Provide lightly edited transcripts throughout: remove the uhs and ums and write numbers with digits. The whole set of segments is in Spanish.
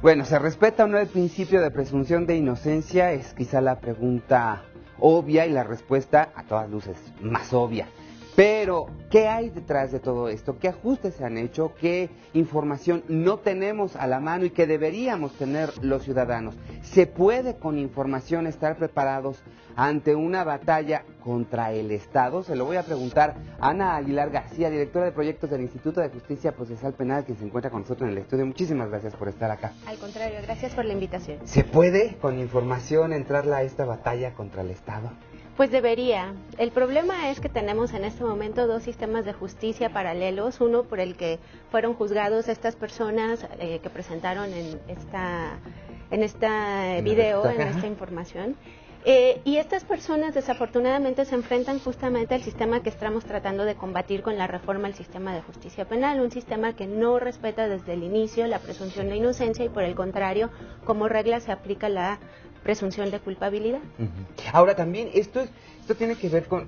Bueno, ¿se respeta o no el principio de presunción de inocencia? Es quizá la pregunta obvia y la respuesta, a todas luces, más obvia. Pero, ¿qué hay detrás de todo esto? ¿Qué ajustes se han hecho? ¿Qué información no tenemos a la mano y que deberíamos tener los ciudadanos? ¿Se puede con información estar preparados ante una batalla contra el Estado? Se lo voy a preguntar a Ana Aguilar García, directora de proyectos del Instituto de Justicia Procesal Penal, quien se encuentra con nosotros en el estudio. Muchísimas gracias por estar acá. Al contrario, gracias por la invitación. ¿Se puede con información entrarla a esta batalla contra el Estado? Pues debería. El problema es que tenemos en este momento dos sistemas de justicia paralelos, uno por el que fueron juzgados estas personas que presentaron en esta video, en esta información. Y estas personas desafortunadamente se enfrentan justamente al sistema que estamos tratando de combatir con la reforma al sistema de justicia penal, un sistema que no respeta desde el inicio la presunción de inocencia y por el contrario, como regla se aplica la presunción de culpabilidad. Ahora también esto tiene que ver con,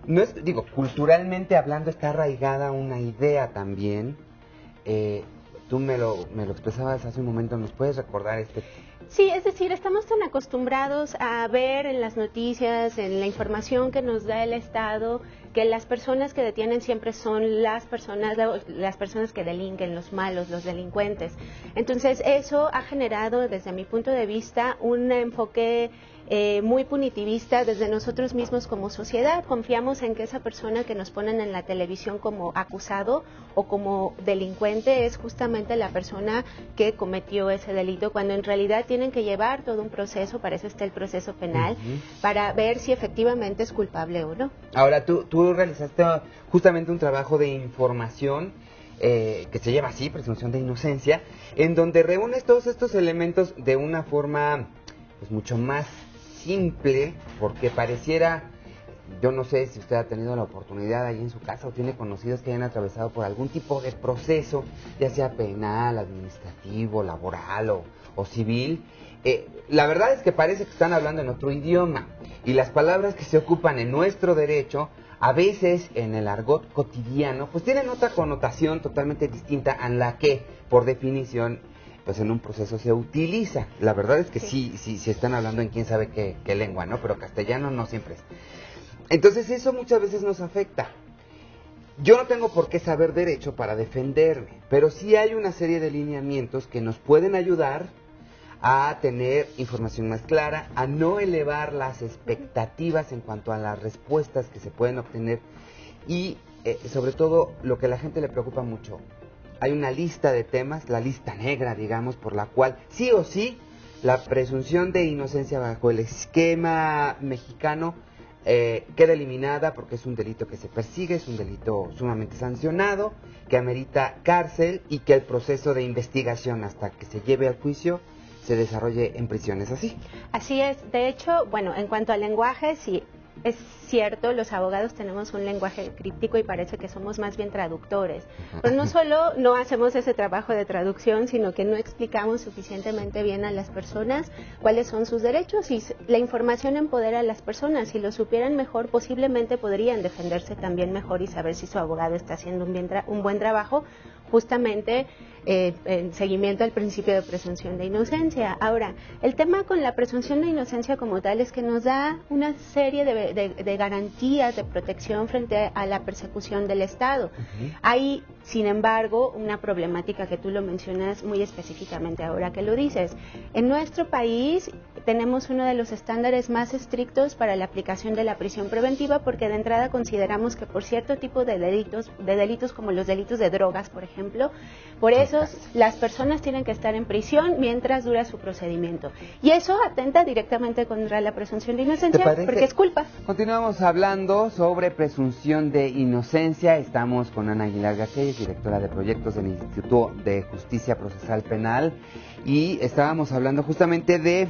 no es, digo, culturalmente hablando está arraigada una idea también. Tú me lo expresabas hace un momento, ¿nos puedes recordar este? Sí, es decir, estamos tan acostumbrados a ver en las noticias, en la información que nos da el Estado, que las personas que detienen siempre son las personas que delinquen, los malos, los delincuentes. Entonces, eso ha generado, desde mi punto de vista, un enfoque muy punitivista desde nosotros mismos como sociedad. Confiamos en que esa persona que nos ponen en la televisión como acusado o como delincuente es justamente la persona que cometió ese delito, cuando en realidad tienen que llevar todo un proceso, para eso está el proceso penal, para ver si efectivamente es culpable o no. Ahora, tú realizaste justamente un trabajo de información que se llama así, presunción de inocencia, en donde reúnes todos estos elementos de una forma pues mucho más simple, porque pareciera, yo no sé si usted ha tenido la oportunidad ahí en su casa o tiene conocidos que hayan atravesado por algún tipo de proceso, ya sea penal, administrativo, laboral o civil. La verdad es que parece que están hablando en otro idioma y las palabras que se ocupan en nuestro derecho a veces en el argot cotidiano pues tienen otra connotación totalmente distinta a la que por definición pues en un proceso se utiliza. La verdad es que sí están hablando en quién sabe qué lengua, ¿no? Pero castellano no siempre es. Entonces eso muchas veces nos afecta. Yo no tengo por qué saber derecho para defenderme, pero sí hay una serie de lineamientos que nos pueden ayudar a tener información más clara, a no elevar las expectativas en cuanto a las respuestas que se pueden obtener y sobre todo lo que a la gente le preocupa mucho. Hay una lista de temas, la lista negra, digamos, por la cual sí o sí la presunción de inocencia bajo el esquema mexicano queda eliminada porque es un delito que se persigue, es un delito sumamente sancionado, que amerita cárcel y que el proceso de investigación hasta que se lleve al juicio se desarrolle en prisiones, ¿así? Así es. De hecho, bueno, en cuanto al lenguaje, sí, es cierto, los abogados tenemos un lenguaje críptico y parece que somos más bien traductores. Pero no solo no hacemos ese trabajo de traducción, sino que no explicamos suficientemente bien a las personas cuáles son sus derechos y la información empodera a las personas. Si lo supieran mejor, posiblemente podrían defenderse también mejor y saber si su abogado está haciendo un buen trabajo, justamente en seguimiento al principio de presunción de inocencia. Ahora, el tema con la presunción de inocencia como tal es que nos da una serie de garantías de protección frente a la persecución del Estado. Hay, sin embargo, una problemática que tú lo mencionas muy específicamente ahora que lo dices. En nuestro país tenemos uno de los estándares más estrictos para la aplicación de la prisión preventiva porque de entrada consideramos que por cierto tipo de delitos como los delitos de drogas, por ejemplo, por eso las personas tienen que estar en prisión mientras dura su procedimiento. Y eso atenta directamente contra la presunción de inocencia porque es culpa. Continuamos hablando sobre presunción de inocencia. Estamos con Ana Aguilar García, directora de proyectos del Instituto de Justicia Procesal Penal, y estábamos hablando justamente de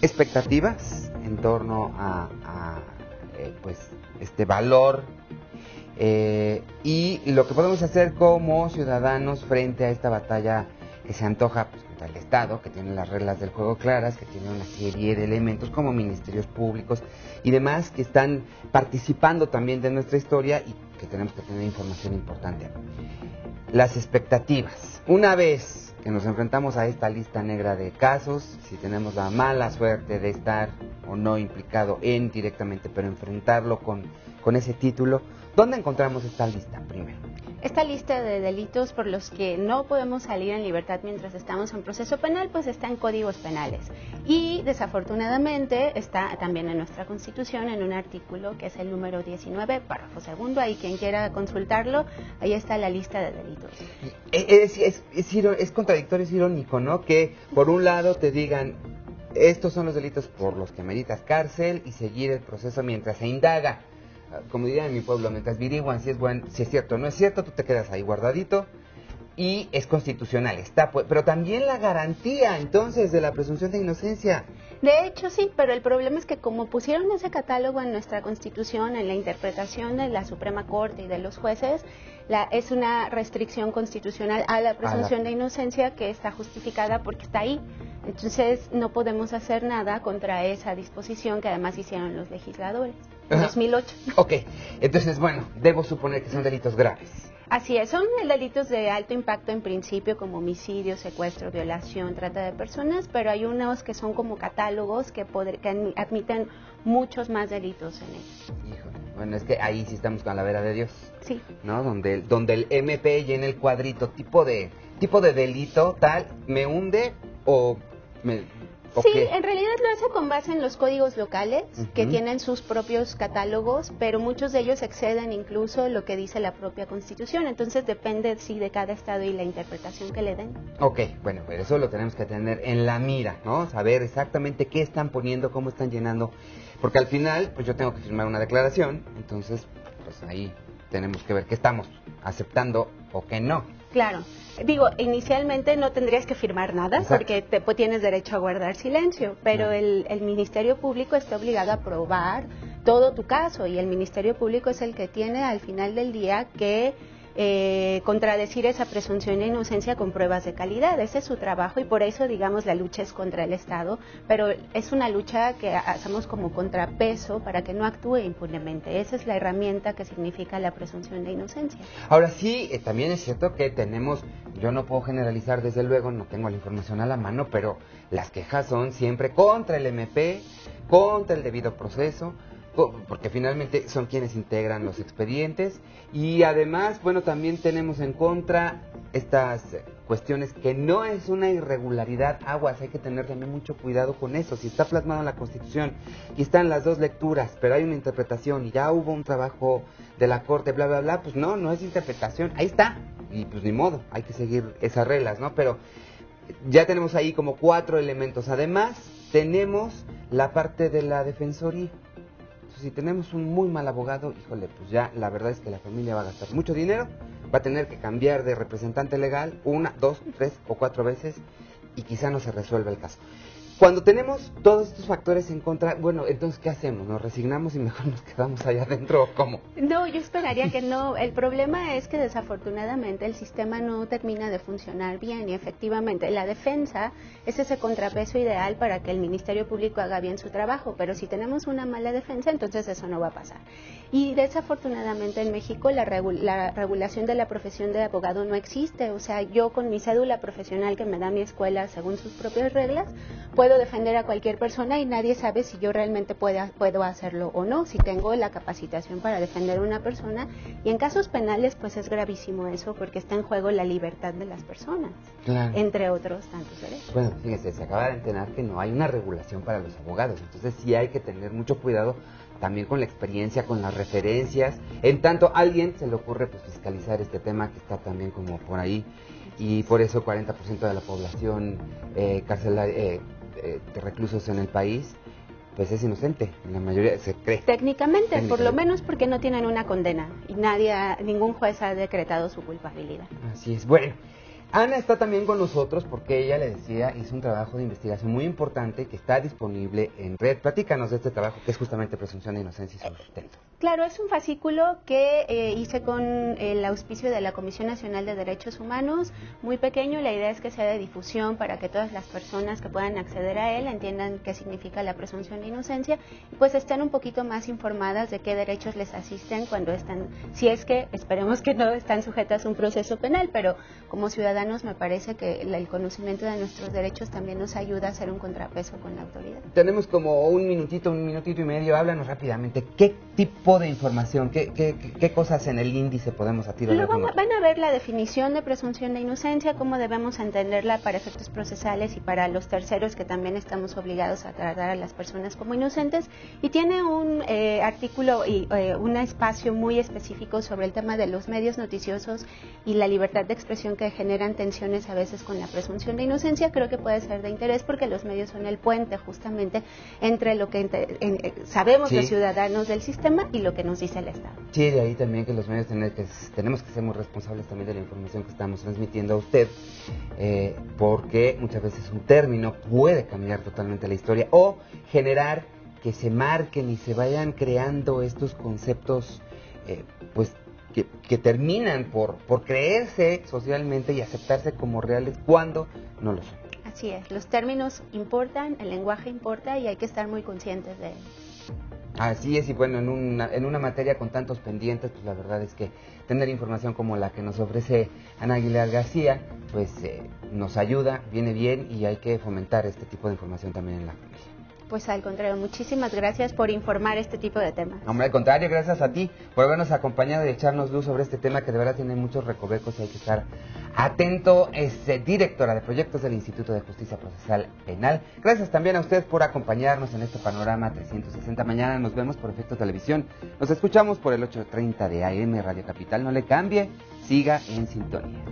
expectativas en torno a pues este valor y lo que podemos hacer como ciudadanos frente a esta batalla que se antoja pues, contra el Estado, que tiene las reglas del juego claras, que tiene una serie de elementos como ministerios públicos y demás que están participando también de nuestra historia y que tenemos que tener información importante. Las expectativas. Una vez que nos enfrentamos a esta lista negra de casos, si tenemos la mala suerte de estar o no implicado en directamente, pero enfrentarlo con ese título, ¿dónde encontramos esta lista primero? Esta lista de delitos por los que no podemos salir en libertad mientras estamos en proceso penal, pues está en códigos penales. Y desafortunadamente está también en nuestra Constitución en un artículo que es el número 19, párrafo segundo. Ahí quien quiera consultarlo, ahí está la lista de delitos. Es contradictorio, es irónico, ¿no? Que por un lado te digan, estos son los delitos por los que meritas cárcel y seguir el proceso mientras se indaga. Como dirían en mi pueblo, mientras averiguan si es cierto o no es cierto, tú te quedas ahí guardadito y es constitucional, pero también la garantía entonces de la presunción de inocencia. De hecho sí, pero el problema es que como pusieron ese catálogo en nuestra Constitución, en la interpretación de la Suprema Corte y de los jueces, es una restricción constitucional a la presunción de inocencia que está justificada porque está ahí. Entonces no podemos hacer nada contra esa disposición que además hicieron los legisladores en 2008. Ok, entonces bueno, debo suponer que son delitos graves. Así es, son delitos de alto impacto en principio como homicidio, secuestro, violación, trata de personas, pero hay unos que son como catálogos que admiten muchos más delitos en ellos. Híjole, bueno, es que ahí sí estamos con la vera de Dios. Sí. ¿No? Donde el MP llena el cuadrito, tipo de delito tal, me hunde o Sí, qué? en realidad lo hace con base en los códigos locales, que tienen sus propios catálogos, pero muchos de ellos exceden incluso lo que dice la propia Constitución, entonces depende sí de cada estado y la interpretación que le den. Ok, bueno, pero eso lo tenemos que tener en la mira, ¿no? Saber exactamente qué están poniendo, cómo están llenando, porque al final, pues yo tengo que firmar una declaración, entonces, pues ahí tenemos que ver qué estamos aceptando o qué no. Claro. Digo, inicialmente no tendrías que firmar nada. Exacto. Porque tienes derecho a guardar silencio, pero el Ministerio Público está obligado a probar todo tu caso y el Ministerio Público es el que tiene al final del día que contradecir esa presunción de inocencia con pruebas de calidad. Ese es su trabajo y por eso, digamos, la lucha es contra el Estado, pero es una lucha que hacemos como contrapeso para que no actúe impunemente. Esa es la herramienta que significa la presunción de inocencia. Ahora sí, también es cierto que tenemos, yo no puedo generalizar desde luego, no tengo la información a la mano, pero las quejas son siempre contra el MP, contra el debido proceso, porque finalmente son quienes integran los expedientes y además, bueno, también tenemos en contra estas cuestiones que no es una irregularidad, aguas, hay que tener también mucho cuidado con eso. Si está plasmado en la Constitución y están las dos lecturas, pero hay una interpretación y ya hubo un trabajo de la Corte, bla, bla, bla, pues no es interpretación, ahí está, y pues ni modo, hay que seguir esas reglas, ¿no? Pero ya tenemos ahí como 4 elementos. Además, tenemos la parte de la defensoría. Si tenemos un muy mal abogado, híjole, pues ya la verdad es que la familia va a gastar mucho dinero, va a tener que cambiar de representante legal 1, 2, 3 o 4 veces y quizá no se resuelva el caso. Cuando tenemos todos estos factores en contra, bueno, entonces, ¿qué hacemos? ¿Nos resignamos y mejor nos quedamos allá adentro o cómo? No, yo esperaría que no. El problema es que desafortunadamente el sistema no termina de funcionar bien y efectivamente la defensa es ese contrapeso ideal para que el Ministerio Público haga bien su trabajo, pero si tenemos una mala defensa, entonces eso no va a pasar. Y desafortunadamente en México la regulación de la profesión de abogado no existe. O sea, yo con mi cédula profesional que me da mi escuela según sus propias reglas, puedo defender a cualquier persona y nadie sabe si yo realmente puedo hacerlo o no, si tengo la capacitación para defender a una persona. Y en casos penales, pues es gravísimo eso, porque está en juego la libertad de las personas, claro, entre otros tantos derechos. Bueno, fíjese, se acaba de enterar que no hay una regulación para los abogados, entonces sí hay que tener mucho cuidado también con la experiencia, con las referencias. En tanto, a alguien se le ocurre pues fiscalizar este tema que está también como por ahí, y por eso 40% de la población carcelaria, de reclusos en el país, pues es inocente, la mayoría se cree. Técnicamente, por lo menos porque no tienen una condena y ningún juez ha decretado su culpabilidad. Así es. Bueno, Ana está también con nosotros porque ella, le decía, hizo un trabajo de investigación muy importante que está disponible en red. Platícanos de este trabajo que es justamente presunción de inocencia y su sustento. Claro, es un fascículo que hice con el auspicio de la Comisión Nacional de Derechos Humanos, muy pequeño. La idea es que sea de difusión para que todas las personas que puedan acceder a él entiendan qué significa la presunción de inocencia y pues estén un poquito más informadas de qué derechos les asisten cuando están, si es que esperemos que no están sujetas a un proceso penal, pero como ciudadanos me parece que el conocimiento de nuestros derechos también nos ayuda a hacer un contrapeso con la autoridad. Tenemos como un minutito y medio. Háblanos rápidamente, ¿qué tipo de información, qué cosas en el índice podemos a tiro de van a ver la definición de presunción de inocencia, cómo debemos entenderla para efectos procesales y para los terceros que también estamos obligados a tratar a las personas como inocentes, y tiene un artículo y un espacio muy específico sobre el tema de los medios noticiosos y la libertad de expresión que generan tensiones a veces con la presunción de inocencia. Creo que puede ser de interés porque los medios son el puente justamente entre lo que sabemos los ciudadanos del sistema y lo que nos dice el Estado. Sí, de ahí también que los medios tenemos que ser muy responsables también de la información que estamos transmitiendo a usted, porque muchas veces un término puede cambiar totalmente la historia o generar que se marquen y se vayan creando estos conceptos, pues que terminan por creerse socialmente y aceptarse como reales cuando no lo son. Así es, los términos importan, el lenguaje importa y hay que estar muy conscientes de él. Así es, y bueno, en una materia con tantos pendientes, pues la verdad es que tener información como la que nos ofrece Ana Aguilar García, pues nos ayuda, viene bien, y hay que fomentar este tipo de información también en la familia. Pues al contrario, muchísimas gracias por informar este tipo de temas. Hombre, al contrario, gracias a ti por habernos acompañado y echarnos luz sobre este tema que de verdad tiene muchos recovecos y hay que estar atento. Es directora de proyectos del Instituto de Justicia Procesal Penal. Gracias también a ustedes por acompañarnos en este panorama 360. Mañana nos vemos por Efecto Televisión. Nos escuchamos por el 8:30 de AM Radio Capital. No le cambie, siga en sintonía.